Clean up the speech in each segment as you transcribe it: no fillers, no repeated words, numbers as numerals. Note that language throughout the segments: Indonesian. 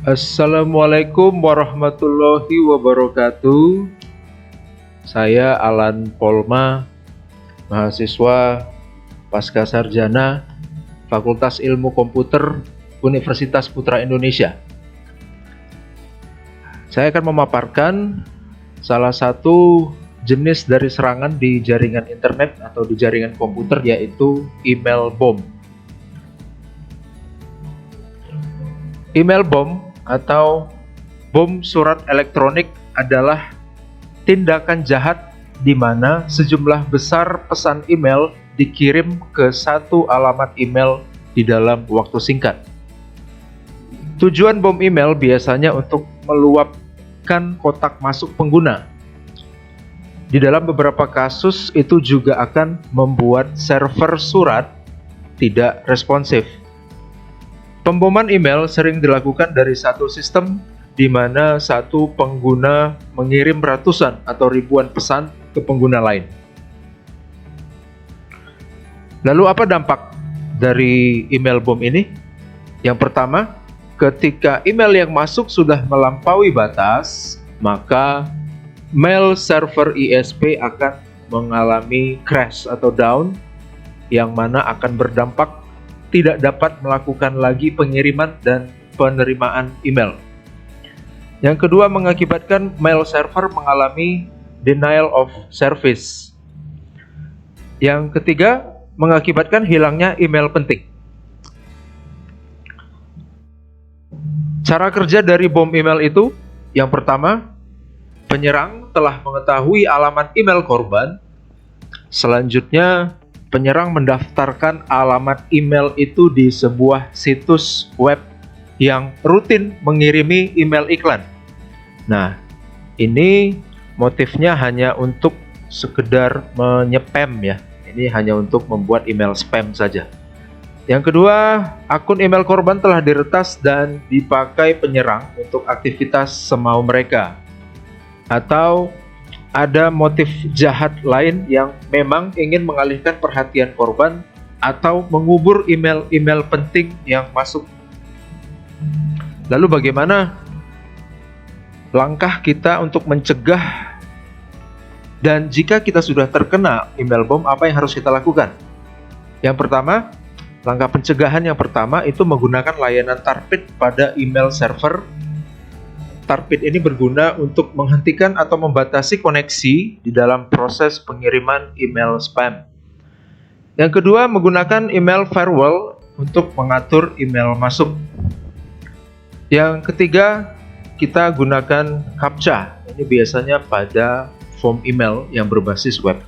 Assalamualaikum warahmatullahi wabarakatuh. Saya Alan Polma, mahasiswa pasca sarjana Fakultas Ilmu Komputer Universitas Putra Indonesia. Saya akan memaparkan salah satu jenis dari serangan di jaringan internet atau di jaringan komputer, yaitu email bomb. Email bomb atau bom surat elektronik adalah tindakan jahat di mana sejumlah besar pesan email dikirim ke satu alamat email di dalam waktu singkat. Tujuan bom email biasanya untuk meluapkan kotak masuk pengguna. Di dalam beberapa kasus itu juga akan membuat server surat tidak responsif. Pemboman email sering dilakukan dari satu sistem di mana satu pengguna mengirim ratusan atau ribuan pesan ke pengguna lain. Lalu apa dampak dari email bomb ini? Yang pertama, ketika email yang masuk sudah melampaui batas, maka mail server ISP akan mengalami crash atau down, yang mana akan berdampak tidak dapat melakukan lagi pengiriman dan penerimaan email. Yang kedua, mengakibatkan mail server mengalami denial of service. Yang ketiga, mengakibatkan hilangnya email penting. Cara kerja dari bom email itu, yang pertama, penyerang telah mengetahui alamat email korban. Selanjutnya, penyerang mendaftarkan alamat email itu di sebuah situs web yang rutin mengirimi email iklan. Nah, ini motifnya hanya untuk sekedar menyepam ya. Ini hanya untuk membuat email spam saja. Yang kedua, akun email korban telah diretas dan dipakai penyerang untuk aktivitas semau mereka. Atau ada motif jahat lain yang memang ingin mengalihkan perhatian korban atau mengubur email-email penting yang masuk. Lalu bagaimana langkah kita untuk mencegah, dan jika kita sudah terkena email bomb, apa yang harus kita lakukan? Yang pertama, langkah pencegahan yang pertama itu menggunakan layanan tarpid pada email server. Tarpid ini berguna untuk menghentikan atau membatasi koneksi di dalam proses pengiriman email spam. Yang kedua, menggunakan email firewall untuk mengatur email masuk. Yang ketiga, kita gunakan CAPTCHA. Ini biasanya pada form email yang berbasis web.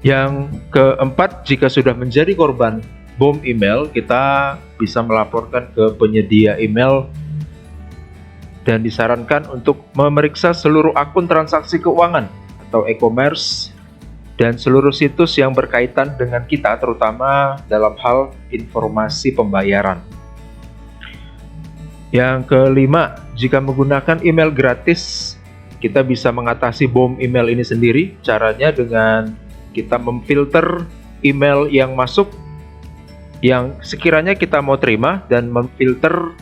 Yang keempat, jika sudah menjadi korban bom email, kita bisa melaporkan ke penyedia email dan disarankan untuk memeriksa seluruh akun transaksi keuangan atau e-commerce dan seluruh situs yang berkaitan dengan kita, terutama dalam hal informasi pembayaran. Yang kelima, jika menggunakan email gratis, kita bisa mengatasi bom email ini sendiri. Caranya dengan kita memfilter email yang masuk yang sekiranya kita mau terima dan memfilter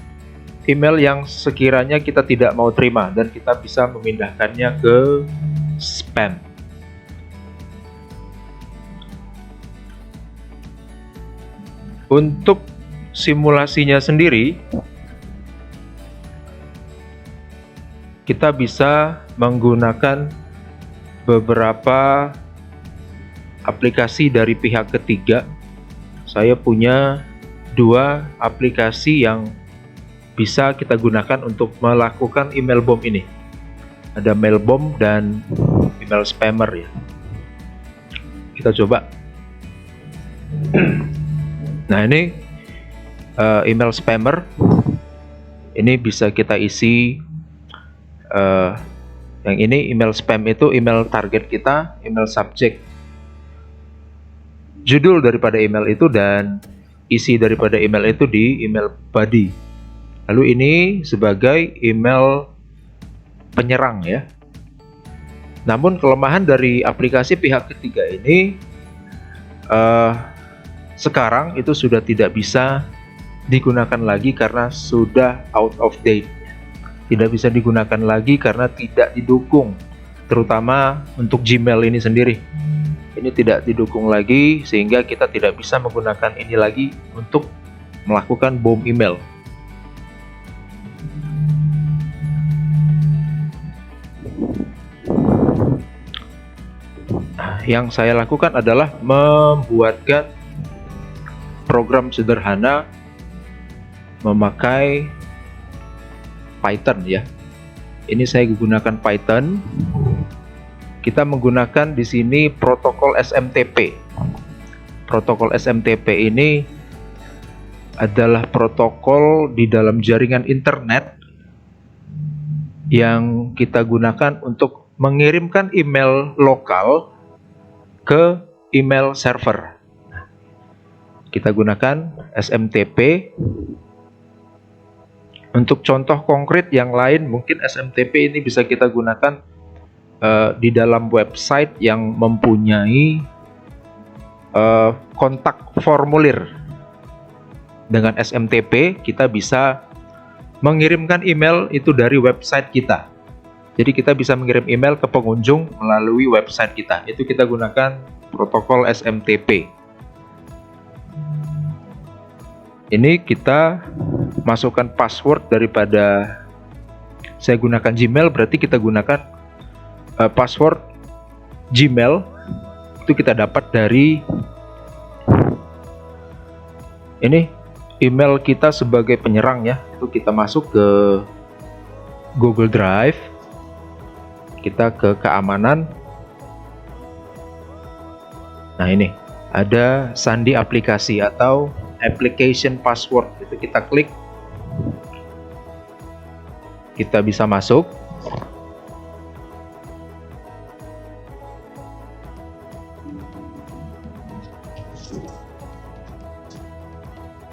email yang sekiranya kita tidak mau terima, dan kita bisa memindahkannya ke spam. Untuk simulasinya sendiri, kita bisa menggunakan beberapa aplikasi dari pihak ketiga. Saya punya dua aplikasi yang bisa kita gunakan untuk melakukan email bomb ini. Ada mail bomb dan email spammer ya. Kita coba. Nah, ini email spammer. Ini bisa kita isi. Yang ini email spam itu email target kita, email subject, judul daripada email itu, dan isi daripada email itu di email body. Lalu ini sebagai email penyerang ya. Namun kelemahan dari aplikasi pihak ketiga ini sekarang itu sudah tidak bisa digunakan lagi karena sudah out of date. Tidak bisa digunakan lagi karena tidak didukung, terutama untuk Gmail ini sendiri. Ini tidak didukung lagi sehingga kita tidak bisa menggunakan ini lagi untuk melakukan bom email. Yang saya lakukan adalah membuatkan program sederhana memakai Python ya. Ini saya gunakan Python. Kita menggunakan di sini protokol SMTP. Protokol SMTP ini adalah protokol di dalam jaringan internet yang kita gunakan untuk mengirimkan email lokal ke email server. Kita gunakan SMTP. Untuk contoh konkret yang lain, mungkin SMTP ini bisa kita gunakan di dalam website yang mempunyai kontak formulir. Dengan SMTP kita bisa mengirimkan email itu dari website kita. Jadi kita bisa mengirim email ke pengunjung melalui website kita. Itu kita gunakan protokol SMTP. Ini kita masukkan password daripada saya gunakan Gmail, berarti kita gunakan password Gmail itu kita dapat dari ini email kita sebagai penyerang ya. Itu kita masuk ke Google Drive, kita ke keamanan. Nah, ini ada sandi aplikasi atau application password, itu kita klik, kita bisa masuk.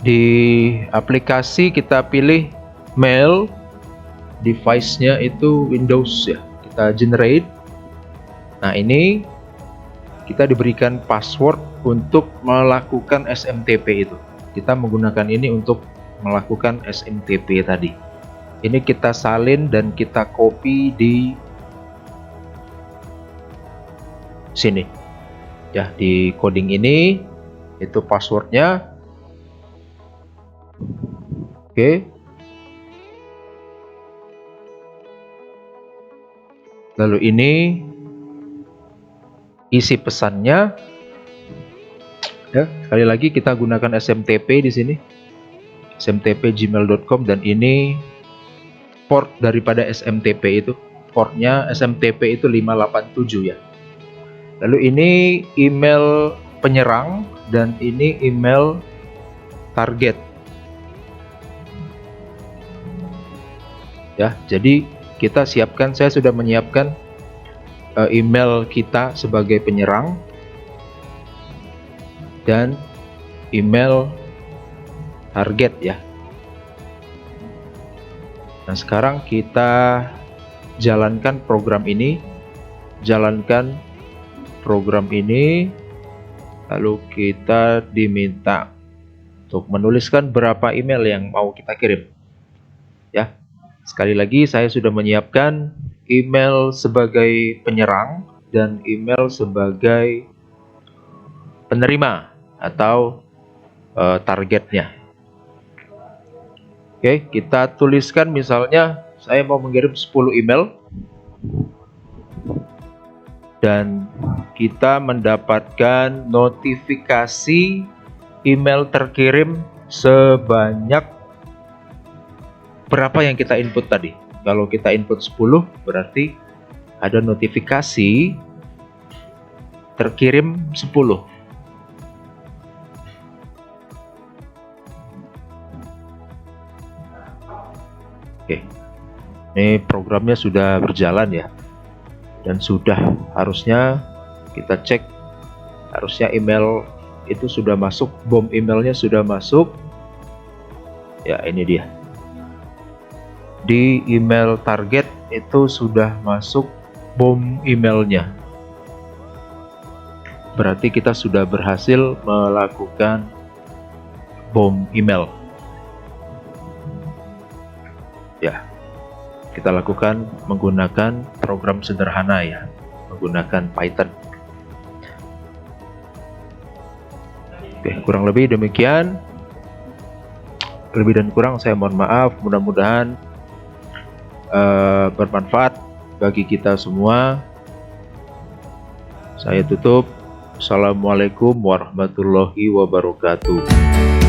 Di aplikasi kita pilih mail, device-nya itu Windows ya, kita generate. Nah, ini kita diberikan password untuk melakukan SMTP itu. Kita menggunakan ini untuk melakukan SMTP tadi. Ini kita salin dan kita copy di sini ya, di coding ini itu passwordnya. Oke. Lalu ini isi pesannya. Ya, sekali lagi kita gunakan SMTP di sini. SMTP gmail.com, dan ini port daripada SMTP itu. Portnya SMTP itu 587 ya. Lalu ini email penyerang dan ini email target. Ya, jadi kita siapkan, saya sudah menyiapkan email kita sebagai penyerang dan email target ya. Nah, sekarang kita jalankan program ini. Jalankan program ini, lalu kita diminta untuk menuliskan berapa email yang mau kita kirim. Ya. Sekali lagi, saya sudah menyiapkan email sebagai penyerang dan email sebagai penerima atau targetnya. Oke, kita tuliskan misalnya saya mau mengirim 10 email dan kita mendapatkan notifikasi email terkirim sebanyak berapa yang kita input tadi. Kalau kita input 10, berarti ada notifikasi terkirim 10. Oke. Ini programnya sudah berjalan ya. Dan sudah, harusnya kita cek, harusnya email itu sudah masuk, bom emailnya sudah masuk. Ya, ini dia. Di email target itu sudah masuk bom emailnya. Berarti kita sudah berhasil melakukan bom email. Ya, kita lakukan menggunakan program sederhana ya, menggunakan Python. Oke, kurang lebih demikian. Lebih dan kurang saya mohon maaf. Mudah-mudahan bermanfaat bagi kita semua. Saya tutup. Assalamualaikum warahmatullahi wabarakatuh.